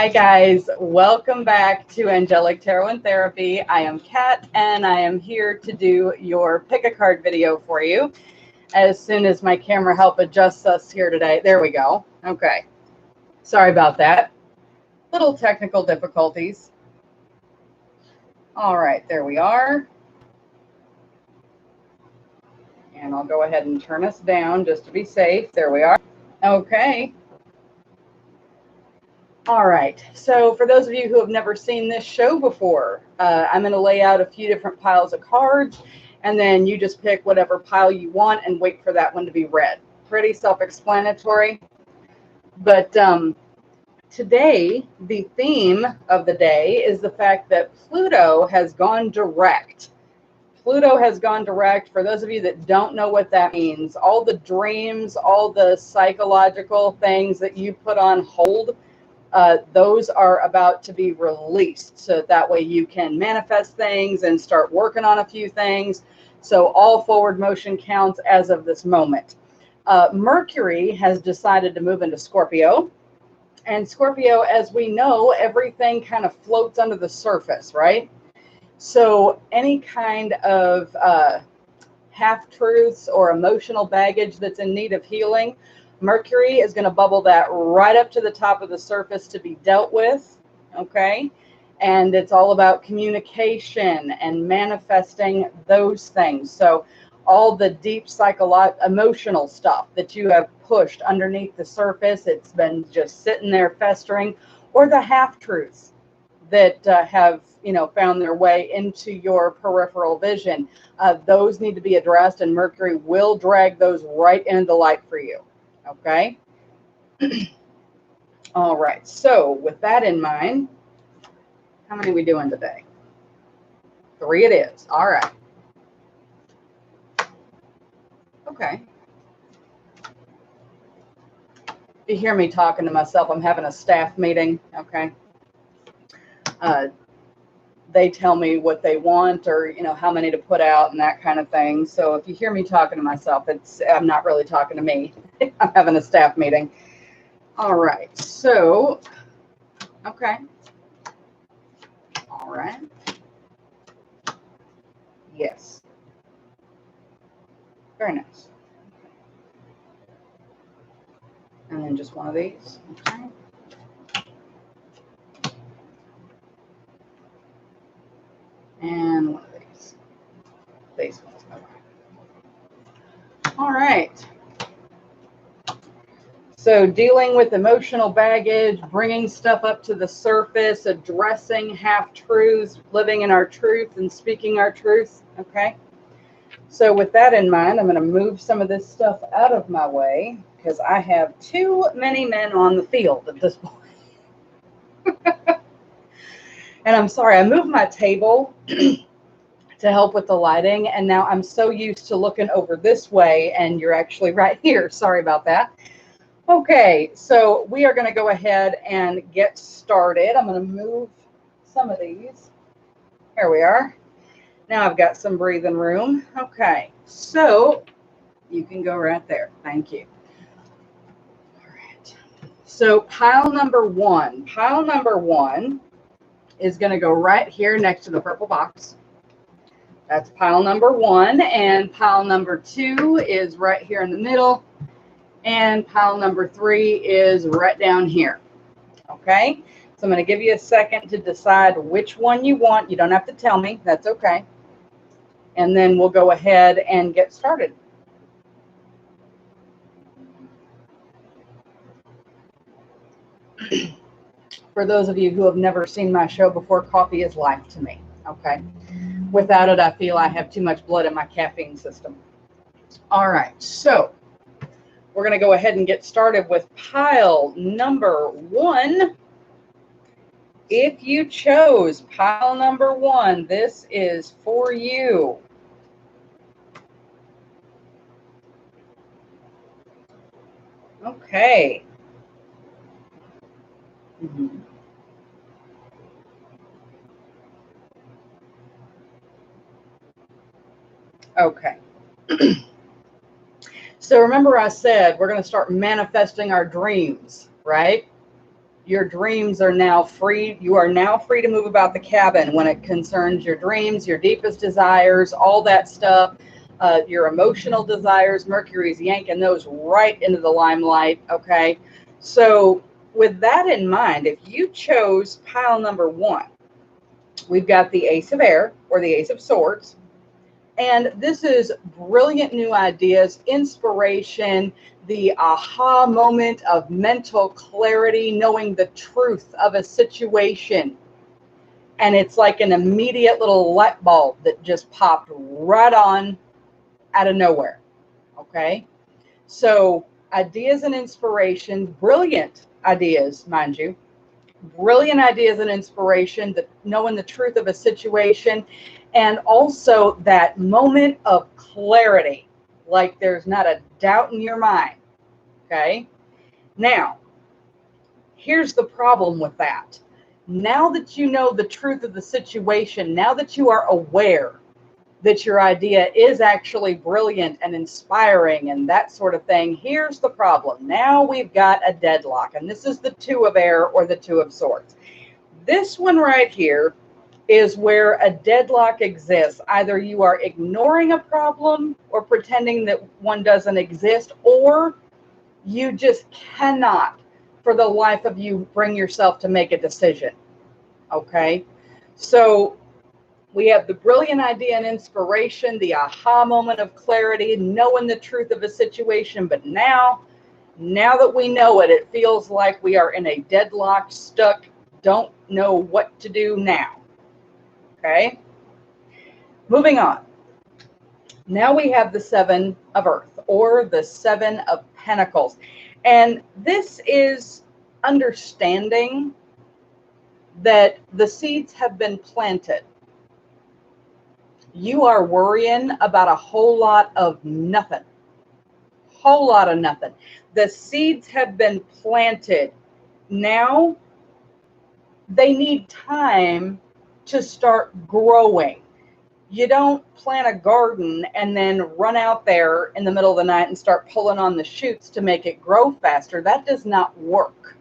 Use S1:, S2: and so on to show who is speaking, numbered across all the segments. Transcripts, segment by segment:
S1: Hi guys, welcome back to Angelic Tarot and Therapy. I am Kat and I am here to do your pick a card video for you as soon as my camera help adjusts us here today. There we go. Okay. Sorry about that. Little technical difficulties. All right, there we are. And I'll go ahead and turn us down just to be safe. There we are. Okay. All right, so for those of you who have never seen this show before, I'm going to lay out a few different piles of cards, and then you just pick whatever pile you want and wait for that one to be read. Pretty self-explanatory. But today, the theme of the day is the fact that Pluto has gone direct. Pluto has gone direct. For those of you that don't know what that means, all the dreams, all the psychological things that you put on hold, those are about to be released. So that way you can manifest things and start working on a few things. So all forward motion counts as of this moment. Mercury has decided to move into Scorpio. And Scorpio, as we know, everything kind of floats under the surface, right? So any kind of half-truths or emotional baggage that's in need of healing, Mercury is going to bubble that right up to the top of the surface to be dealt with, okay? And it's all about communication and manifesting those things. So all the deep psychological, emotional stuff that you have pushed underneath the surface, it's been just sitting there festering, or the half-truths that have, found their way into your peripheral vision. Those need to be addressed, and Mercury will drag those right into the light for you. Okay. All right. So with that in mind, how many are we doing today? 3 it is. All right. Okay. If you hear me talking to myself, I'm having a staff meeting. Okay. They tell me what they want, or how many to put out and that kind of thing. So if you hear me talking to myself, I'm not really talking to me. I'm having a staff meeting. All right. So, okay. All right. Yes. Very nice. And then just one of these. Okay. And one of these. These ones. Okay. All right. So dealing with emotional baggage, bringing stuff up to the surface, addressing half-truths, living in our truth and speaking our truth. Okay. So with that in mind, I'm going to move some of this stuff out of my way because I have too many men on the field at this point. And I'm sorry, I moved my table to help with the lighting, and now I'm so used to looking over this way, and you're actually right here. Sorry about that. Okay, so we are going to go ahead and get started. I'm going to move some of these. Here we are. Now I've got some breathing room. Okay, so you can go right there. Thank you. All right. So pile number one. Pile number one is going to go right here next to the purple box. That's pile number one. And pile number two is right here in the middle. And pile number three is right down here. Okay. So I'm going to give you a second to decide which one you want. You don't have to tell me. That's okay. And then we'll go ahead and get started. For those of you who have never seen my show before, coffee is life to me. Okay. Without it, I feel I have too much blood in my caffeine system. All right. So we're going to go ahead and get started with pile number one. If you chose pile number one, this is for you. Okay. Okay. So remember I said we're going to start manifesting our dreams, right? Your dreams are now free. You are now free to move about the cabin when it concerns your dreams, your deepest desires, all that stuff, your emotional desires. Mercury's yanking those right into the limelight, okay? So with that in mind, if you chose pile number 1, we've got the Ace of Air, or the Ace of Swords. And this is brilliant new ideas, inspiration, the aha moment of mental clarity, knowing the truth of a situation. And it's like an immediate little light bulb that just popped right on out of nowhere. Okay? So ideas and inspiration, brilliant ideas, mind you. Brilliant ideas and inspiration, that knowing the truth of a situation, and also that moment of clarity, like there's not a doubt in your mind. Okay? Now, here's the problem with that. Now that you know the truth of the situation, now that you are aware that your idea is actually brilliant and inspiring and that sort of thing, here's the problem. Now we've got a deadlock, and this is the 2 of Air, or the 2 of Swords. This one right here is where a deadlock exists. Either you are ignoring a problem or pretending that one doesn't exist, or you just cannot, for the life of you, bring yourself to make a decision. Okay? So we have the brilliant idea and inspiration, the aha moment of clarity, knowing the truth of a situation. But now that we know it, it feels like we are in a deadlock, stuck, don't know what to do now. Okay? Moving on. Now we have the 7 of Earth, or the 7 of Pentacles. And this is understanding that the seeds have been planted. You are worrying about a whole lot of nothing. Whole lot of nothing. The seeds have been planted. Now they need time to start growing. You don't plant a garden and then run out there in the middle of the night and start pulling on the shoots to make it grow faster. That does not work.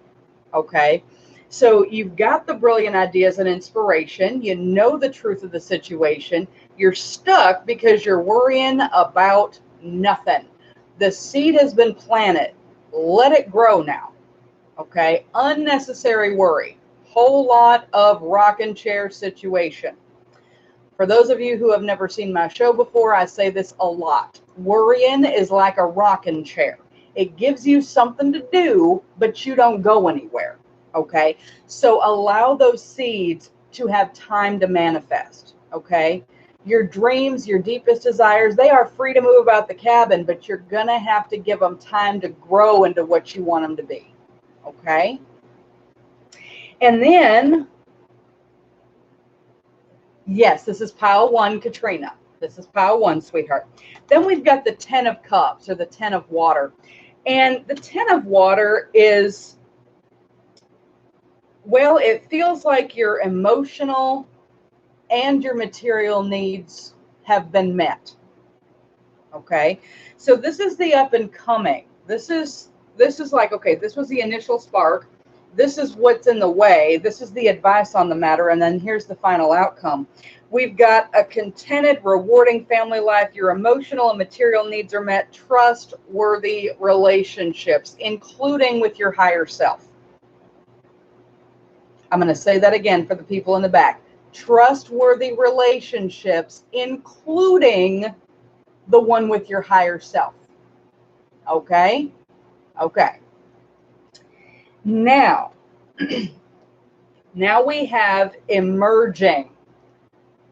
S1: Okay? So you've got the brilliant ideas and inspiration. You know the truth of the situation. You're stuck because you're worrying about nothing. The seed has been planted. Let it grow now. Okay? Unnecessary worry. Whole lot of rocking chair situation. For those of you who have never seen my show before, I say this a lot. Worrying is like a rocking chair. It gives you something to do, but you don't go anywhere. Okay? So allow those seeds to have time to manifest. Okay? Your dreams, your deepest desires, they are free to move about the cabin, but you're going to have to give them time to grow into what you want them to be. Okay? And then, yes, this is pile 1, Katrina. This is pile 1, sweetheart. Then we've got the 10 of Cups, or the 10 of Water. And the 10 of Water is, well, it feels like your emotional and your material needs have been met. Okay? So this is the up and coming. This is like, okay, this was the initial spark. This is what's in the way. This is the advice on the matter. And then here's the final outcome. We've got a contented, rewarding family life. Your emotional and material needs are met. Trustworthy relationships, including with your higher self. I'm going to say that again for the people in the back. Trustworthy relationships, including the one with your higher self. Okay? Okay. Now we have emerging.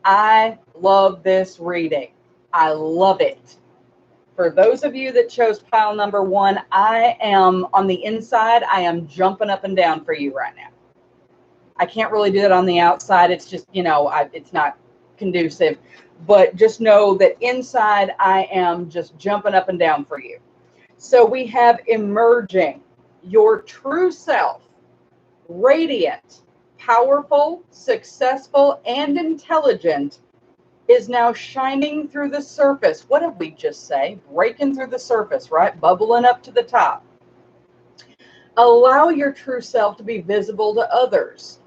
S1: I love this reading. I love it. For those of you that chose pile number 1, I am on the inside. I am jumping up and down for you right now. I can't really do that on the outside. It's just, it's not conducive. But just know that inside, I am just jumping up and down for you. So we have emerging. Your true self, radiant, powerful, successful, and intelligent, is now shining through the surface. What did we just say? Breaking through the surface, right? Bubbling up to the top. Allow your true self to be visible to others,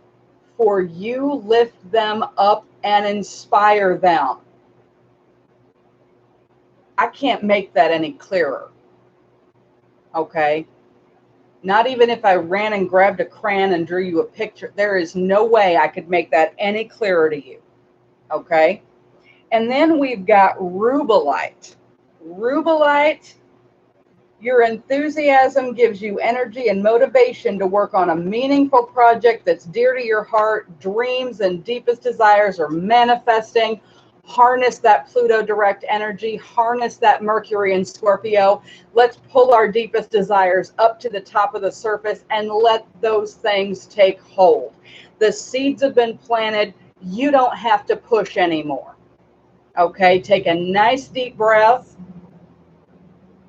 S1: for you lift them up and inspire them. I can't make that any clearer. Okay? Not even if I ran and grabbed a crayon and drew you a picture. There is no way I could make that any clearer to you. Okay? And then we've got rubellite. Rubellite, your enthusiasm gives you energy and motivation to work on a meaningful project that's dear to your heart. Dreams and deepest desires are manifesting. Harness that Pluto direct energy, harness that Mercury and Scorpio. Let's pull our deepest desires up to the top of the surface and let those things take hold. The seeds have been planted. You don't have to push anymore. Okay, take a nice deep breath.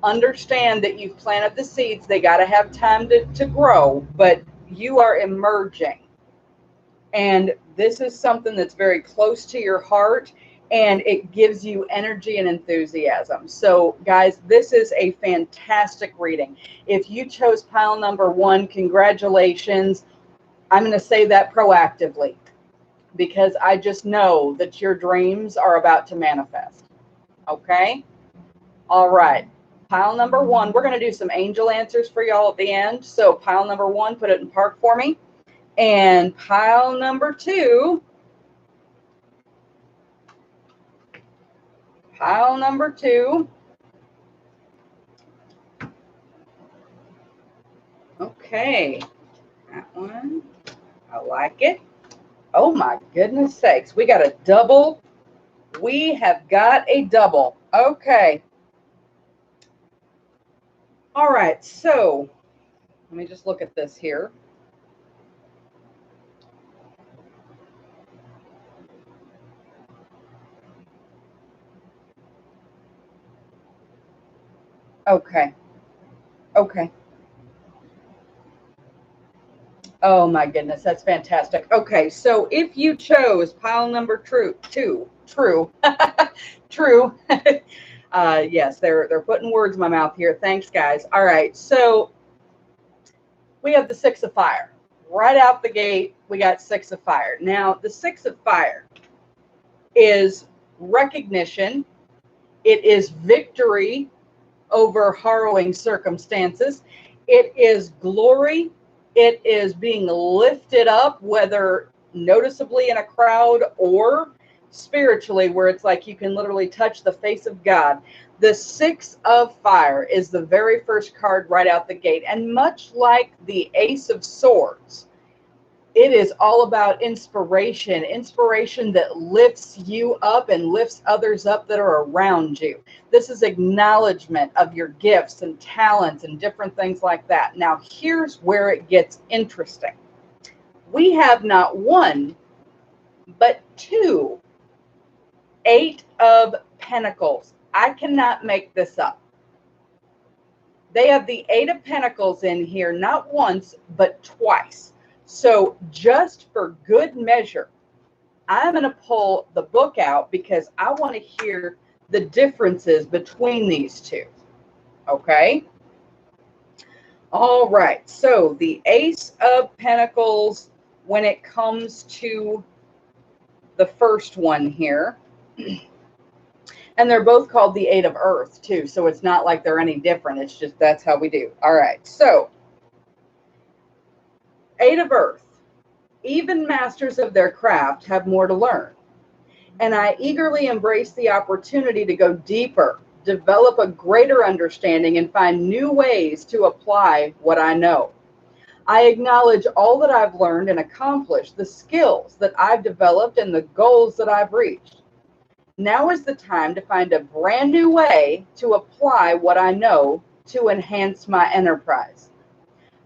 S1: Understand that you've planted the seeds. They got to have time to grow, but you are emerging. And this is something that's very close to your heart, and it gives you energy and enthusiasm. So guys, this is a fantastic reading. If you chose pile number 1, congratulations. I'm going to say that proactively because I just know that your dreams are about to manifest. Okay? All right. Pile number 1, we're going to do some angel answers for y'all at the end. So pile number 1, put it in park for me. And pile number 2, okay, that one, I like it. Oh my goodness sakes, we got a double. We have got a double. Okay. All right, so let me just look at this here. Okay. Okay. Oh my goodness, that's fantastic. Okay, so if you chose pile number true. Yes, they're putting words in my mouth here. Thanks, guys. All right, so we have the 6 of fire. Right out the gate, we got 6 of fire. Now, the 6 of fire is recognition. It is victory over harrowing circumstances. It is glory. It is being lifted up, whether noticeably in a crowd or spiritually, where it's like you can literally touch the face of God. The 6 of fire is the very first card right out the gate. And much like the Ace of Swords, it is all about inspiration that lifts you up and lifts others up that are around you. This is acknowledgement of your gifts and talents and different things like that. Now, here's where it gets interesting. We have not 1, but 2 8 of Pentacles. I cannot make this up. They have the 8 of Pentacles in here, not once, but twice. So just for good measure, I'm going to pull the book out because I want to hear the differences between these two. Okay? All right. So the Ace of Pentacles, when it comes to the first one here, and they're both called the 8 of Earth too. So it's not like they're any different. It's just that's how we do. All right. So 8 of Earth. Even masters of their craft have more to learn. And I eagerly embrace the opportunity to go deeper, develop a greater understanding, and find new ways to apply what I know. I acknowledge all that I've learned and accomplished, the skills that I've developed, and the goals that I've reached. Now is the time to find a brand new way to apply what I know to enhance my enterprise.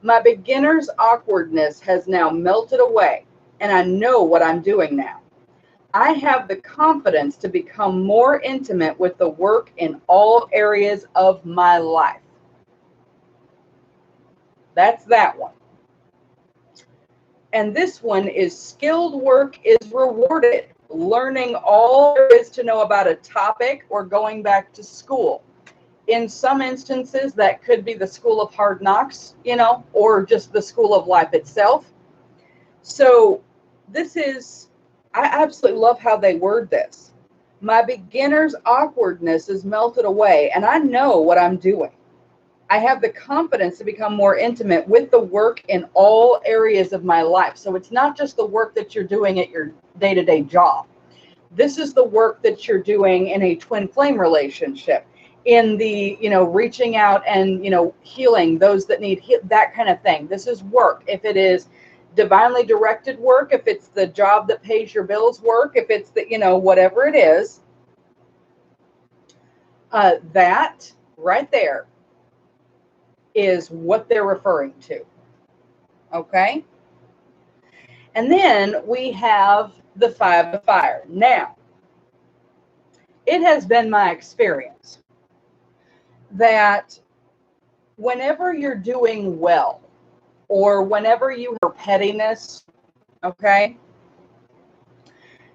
S1: My beginner's awkwardness has now melted away, and I know what I'm doing now. I have the confidence to become more intimate with the work in all areas of my life. That's that one. And this one is skilled work is rewarded. Learning all there is to know about a topic or going back to school. in some instances, that could be the school of hard knocks, or just the school of life itself. So I absolutely love how they word this. My beginner's awkwardness is melted away, and I know what I'm doing. I have the confidence to become more intimate with the work in all areas of my life. So it's not just the work that you're doing at your day-to-day job. This is the work that you're doing in a twin flame relationship, in the, reaching out and, healing those that need that kind of thing. This is work. If it is divinely directed work, if it's the job that pays your bills work, if it's the, whatever it is, that right there is what they're referring to. Okay. And then we have the 5 of fire. Now, it has been my experience that whenever you're doing well, or whenever you have pettiness, okay?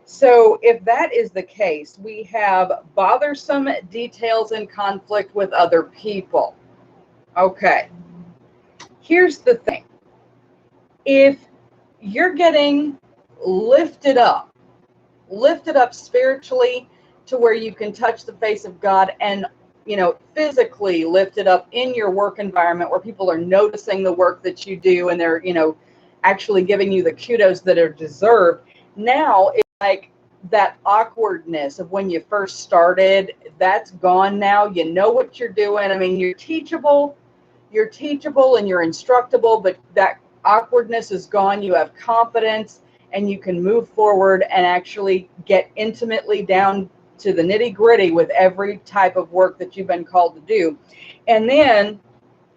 S1: So if that is the case, we have bothersome details and conflict with other people. Okay. Here's the thing. If you're getting lifted up spiritually to where you can touch the face of God, and physically lifted up in your work environment where people are noticing the work that you do, and they're, actually giving you the kudos that are deserved. Now it's like that awkwardness of when you first started, that's gone now. You know what you're doing. I mean, you're teachable and you're instructable, but that awkwardness is gone. You have confidence, and you can move forward and actually get intimately down to the nitty gritty with every type of work that you've been called to do. And then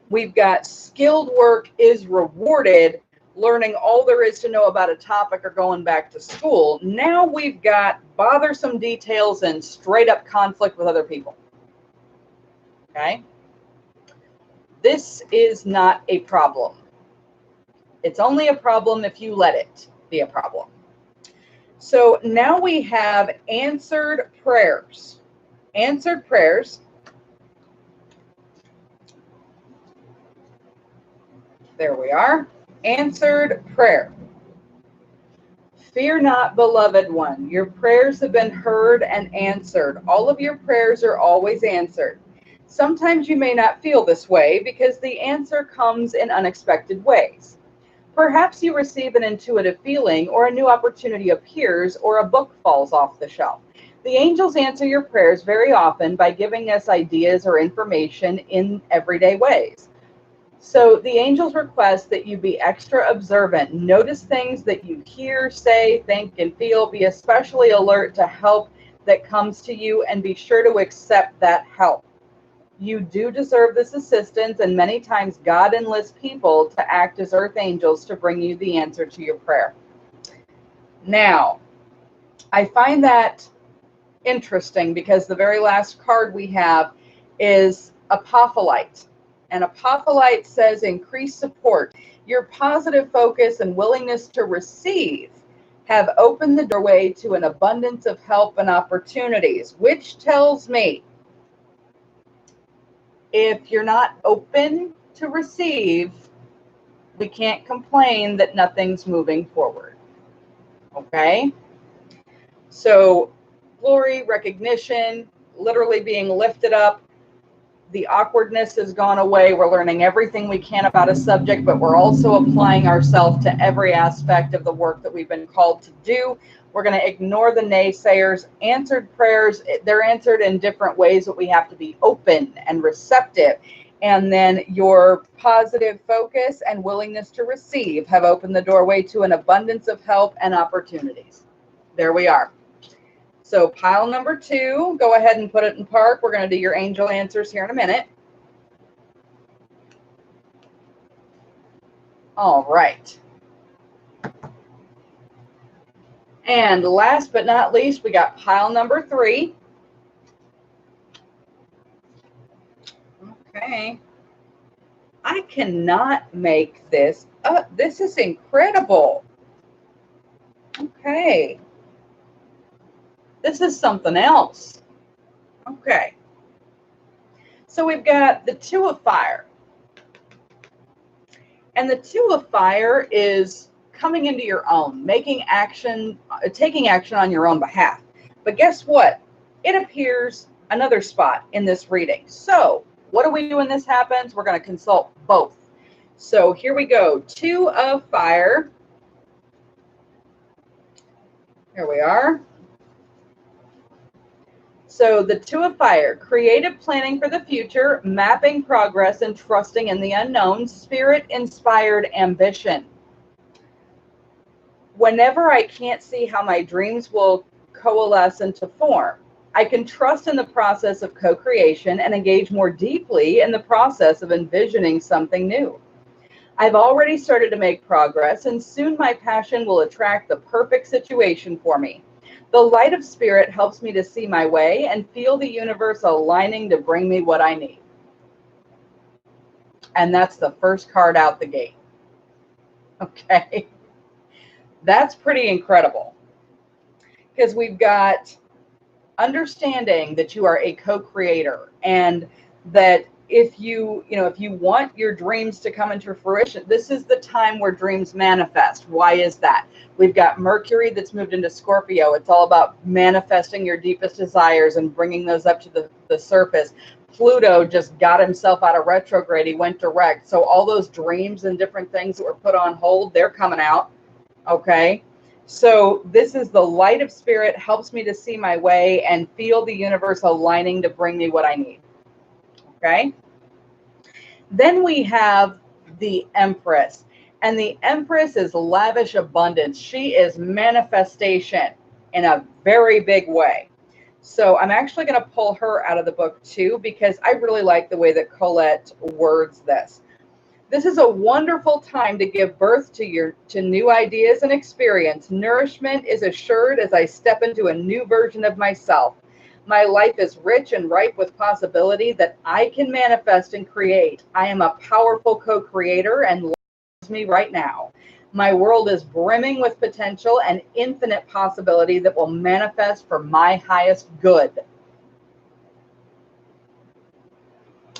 S1: we've got skilled work is rewarded, learning all there is to know about a topic or going back to school. Now we've got bothersome details and straight up conflict with other people. Okay. This is not a problem. It's only a problem if you let it be a problem. So now we have answered prayers. Answered prayers. There we are. Answered prayer. Fear not, beloved one. Your prayers have been heard and answered. All of your prayers are always answered. Sometimes you may not feel this way because the answer comes in unexpected ways. Perhaps you receive an intuitive feeling, or a new opportunity appears, or a book falls off the shelf. The angels answer your prayers very often by giving us ideas or information in everyday ways. So the angels request that you be extra observant. Notice things that you hear, say, think, and feel. Be especially alert to help that comes to you, and be sure to accept that help. You do deserve this assistance, and many times God enlists people to act as earth angels to bring you the answer to your prayer. Now, I find that interesting because the very last card we have is Apophyllite. And Apophyllite says increased support. Your positive focus and willingness to receive have opened the doorway to an abundance of help and opportunities, which tells me if you're not open to receive, we can't complain that nothing's moving forward. Okay? So, glory, recognition, literally being lifted up. The awkwardness has gone away. We're learning everything we can about a subject, but we're also applying ourselves to every aspect of the work that we've been called to do. We're going to ignore the naysayers. Answered prayers, they're answered in different ways, but we have to be open and receptive. And then your positive focus and willingness to receive have opened the doorway to an abundance of help and opportunities. There we are. So pile number 2, go ahead and put it in park. We're going to do your angel answers here in a minute. All right. And last but not least, we got pile number 3. Okay. I cannot make this up. This is incredible. Okay. This is something else. Okay. So we've got the Two of Fire. And the Two of Fire is coming into your own, taking action on your own behalf. But guess what? It appears another spot in this reading. So what do we do when this happens? We're going to consult both. So here we go. Two of Fire. Here we are. So the Two of Fire, creative planning for the future, mapping progress and trusting in the unknown, spirit-inspired ambition. Whenever I can't see how my dreams will coalesce into form, I can trust in the process of co-creation and engage more deeply in the process of envisioning something new. I've already started to make progress, and soon my passion will attract the perfect situation for me. The light of spirit helps me to see my way and feel the universe aligning to bring me what I need. And that's the first card out the gate. Okay. That's pretty incredible. Because we've got understanding that you are a co-creator, and that if you want your dreams to come into fruition, this is the time where dreams manifest. Why is that? We've got Mercury that's moved into Scorpio. It's all about manifesting your deepest desires and bringing those up to the surface. Pluto just got himself out of retrograde. He went direct. So all those dreams and different things that were put on hold, they're coming out. Okay. So this is the light of spirit helps me to see my way and feel the universe aligning to bring me what I need. Okay. Then we have the Empress, and the Empress is lavish abundance. She is manifestation in a very big way. So I'm actually going to pull her out of the book too, because I really like the way that Colette words this. This is a wonderful time to give birth to new ideas and experience. Nourishment is assured as I step into a new version of myself. My life is rich and ripe with possibility that I can manifest and create. I am a powerful co-creator and loves me right now. My world is brimming with potential and infinite possibility that will manifest for my highest good.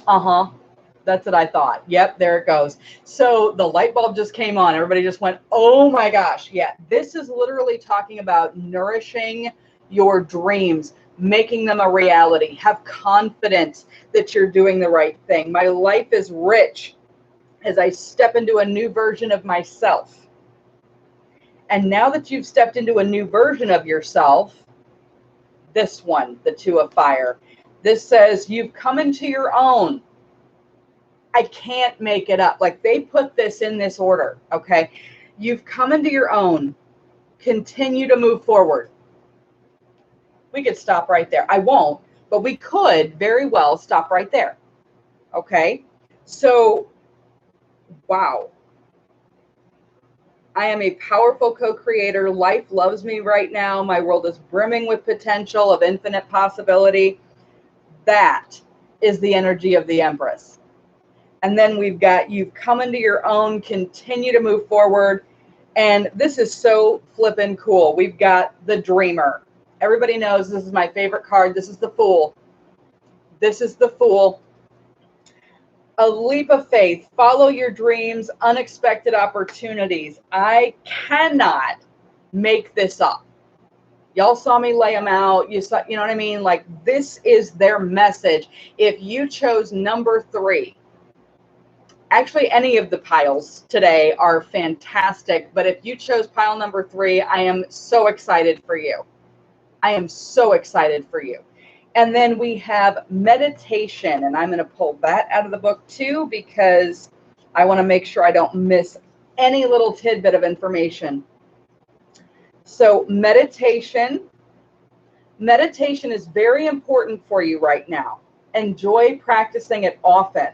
S1: That's what I thought. Yep, there it goes. So the light bulb just came on. Everybody just went, oh my gosh. Yeah, this is literally talking about nourishing your dreams, making them a reality. Have confidence that you're doing the right thing. My life is rich as I step into a new version of myself. And now that you've stepped into a new version of yourself, this one, the Two of Fire, this says you've come into your own. I can't make it up. Like, they put this in this order. Okay. You've come into your own. Continue to move forward. We could stop right there. I won't, but we could very well stop right there. Okay. So, wow. I am a powerful co-creator. Life loves me right now. My world is brimming with potential of infinite possibility. That is the energy of the Empress. And then we've got you've come into your own, continue to move forward. And this is so flippin' cool. We've got the Dreamer. Everybody knows this is my favorite card. This is the Fool. This is the Fool. A leap of faith. Follow your dreams, unexpected opportunities. I cannot make this up. Y'all saw me lay them out. You saw, you know what I mean? Like, this is their message. If you chose number 3, actually, any of the piles today are fantastic, but if you chose pile number 3, I am so excited for you. I am so excited for you. And then we have meditation, and I'm going to pull that out of the book too, because I want to make sure I don't miss any little tidbit of information. So meditation is very important for you right now. Enjoy practicing it often.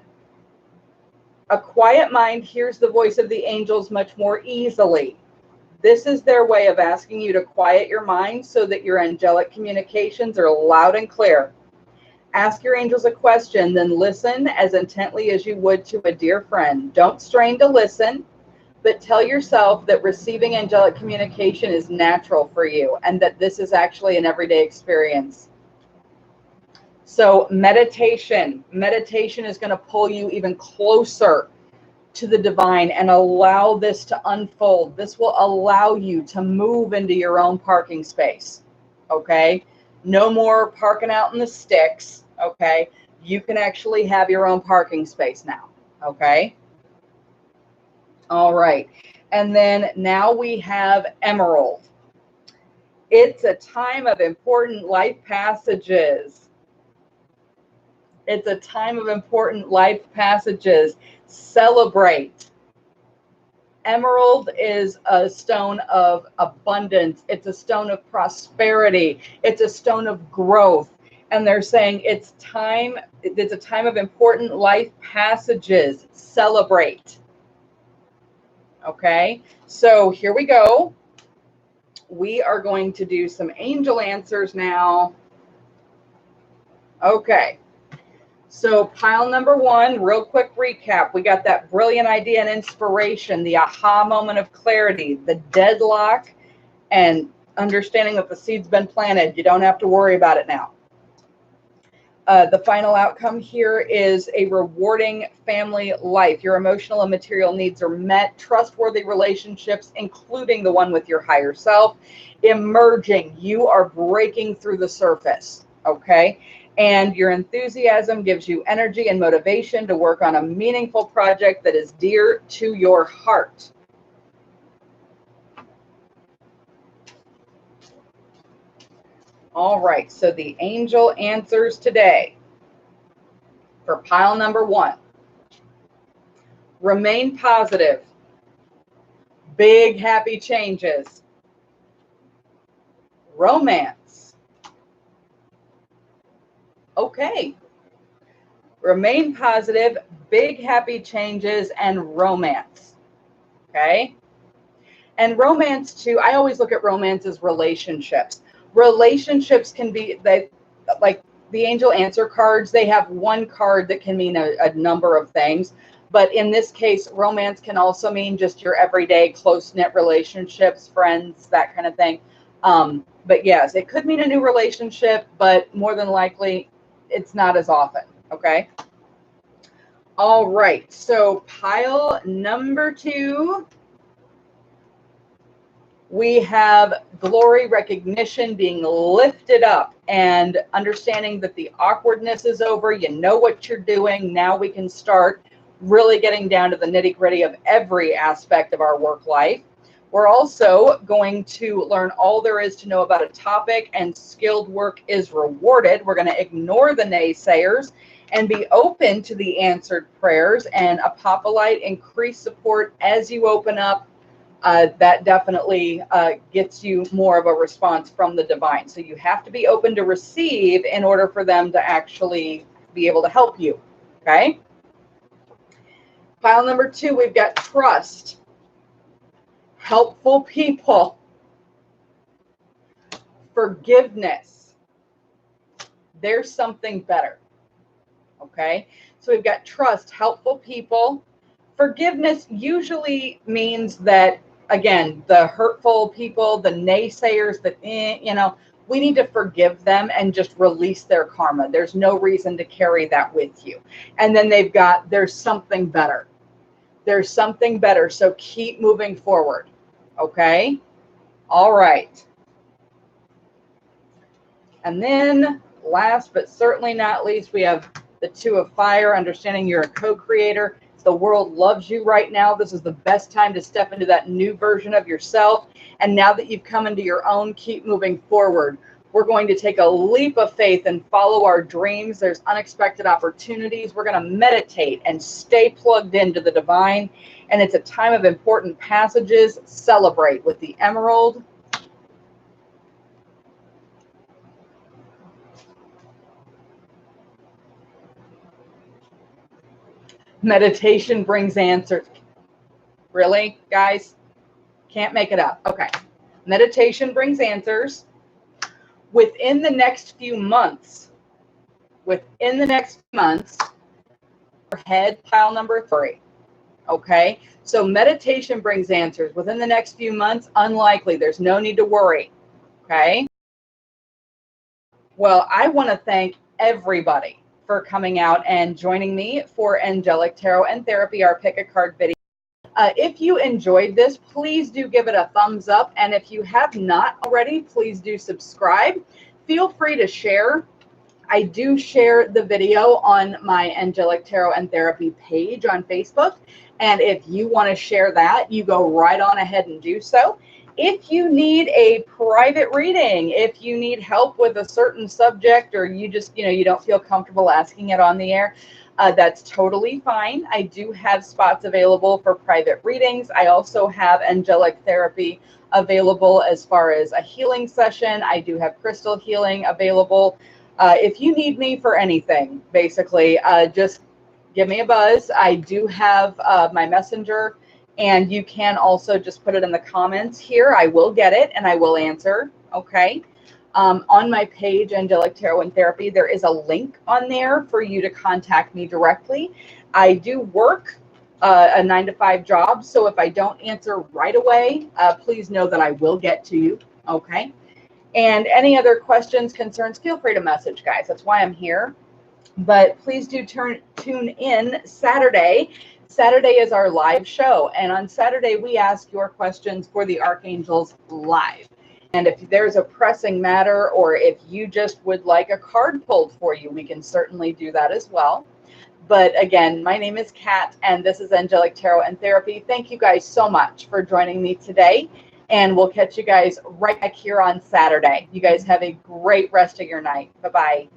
S1: A quiet mind hears the voice of the angels much more easily. This is their way of asking you to quiet your mind so that your angelic communications are loud and clear. Ask your angels a question, then listen as intently as you would to a dear friend. Don't strain to listen, but tell yourself that receiving angelic communication is natural for you and that this is actually an everyday experience. So meditation is going to pull you even closer to the divine and allow this to unfold. This will allow you to move into your own parking space. Okay. No more parking out in the sticks. Okay. You can actually have your own parking space now. Okay. All right. And then now we have Emerald. It's a time of important life passages. It's a time of important life passages. Celebrate. Emerald is a stone of abundance. It's a stone of prosperity. It's a stone of growth. And they're saying it's a time of important life passages. Celebrate. Okay, so here we go. We are going to do some angel answers now. Okay. So pile number one, real quick recap. We got that brilliant idea and inspiration, the aha moment of clarity, the deadlock, and understanding that the seed's been planted. You don't have to worry about it now. The final outcome here is a rewarding family life. Your emotional and material needs are met. Trustworthy relationships, including the one with your higher self. Emerging. You are breaking through the surface. Okay. And your enthusiasm gives you energy and motivation to work on a meaningful project that is dear to your heart. All right, so the angel answers today for pile number one. Remain positive. Big happy changes. Romance. Okay. Remain positive, big happy changes, and romance. Okay. And romance too, I always look at romance as relationships. Relationships can be, like the angel answer cards, they have one card that can mean a number of things. But in this case, romance can also mean just your everyday close-knit relationships, friends, that kind of thing. But yes, it could mean a new relationship, but more than likely, it's not as often. Okay. All right. So pile number two. We have glory, recognition, being lifted up, and understanding that the awkwardness is over. You know what you're doing. Now we can start really getting down to the nitty-gritty of every aspect of our work life. We're also going to learn all there is to know about a topic, and skilled work is rewarded. We're going to ignore the naysayers and be open to the answered prayers, and Apophilite, increase support as you open up. That definitely gets you more of a response from the divine. So you have to be open to receive in order for them to actually be able to help you. Okay. Pile number two, we've got trust, helpful people, forgiveness. There's something better. Okay. So we've got trust, helpful people. Forgiveness usually means that, again, the hurtful people, the naysayers, that, we need to forgive them and just release their karma. There's no reason to carry that with you. And then they've got, there's something better. There's something better. So keep moving forward. Okay. All right. And then last but certainly not least, we have the two of fire, understanding you're a co-creator. The world loves you right now. This is the best time to step into that new version of yourself. And now that you've come into your own, keep moving forward. We're going to take a leap of faith and follow our dreams. There's unexpected opportunities. We're going to meditate and stay plugged into the divine. And it's a time of important passages. Celebrate with the emerald. Meditation brings answers. Really, guys? Can't make it up. Okay. Meditation brings answers. Within the next few months, head pile number three. Okay. So meditation brings answers. Within the next few months, unlikely. There's no need to worry. Okay. Well, I want to thank everybody for coming out and joining me for Angelic Tarot and Therapy, our pick a card video. If you enjoyed this, please do give it a thumbs up. And if you have not already, please do subscribe. Feel free to share. I do share the video on my Angelic Tarot and Therapy page on Facebook. And if you want to share that, you go right on ahead and do so. If you need a private reading, if you need help with a certain subject, or you just, you don't feel comfortable asking it on the air, that's totally fine. I do have spots available for private readings. I also have angelic therapy available as far as a healing session. I do have crystal healing available. If you need me for anything, basically, just give me a buzz. I do have my messenger, and you can also just put it in the comments here. I will get it and I will answer. Okay. On my page, Angelic Tarot and Therapy, there is a link on there for you to contact me directly. I do work a 9-to-5 job, so if I don't answer right away, please know that I will get to you. Okay. And any other questions, concerns, feel free to message, guys. That's why I'm here. But please do tune in Saturday. Saturday is our live show. And on Saturday, we ask your questions for the Archangels live. And if there's a pressing matter, or if you just would like a card pulled for you, we can certainly do that as well. But again, my name is Kat, and this is Angelic Tarot and Therapy. Thank you guys so much for joining me today. And we'll catch you guys right back here on Saturday. You guys have a great rest of your night. Bye-bye.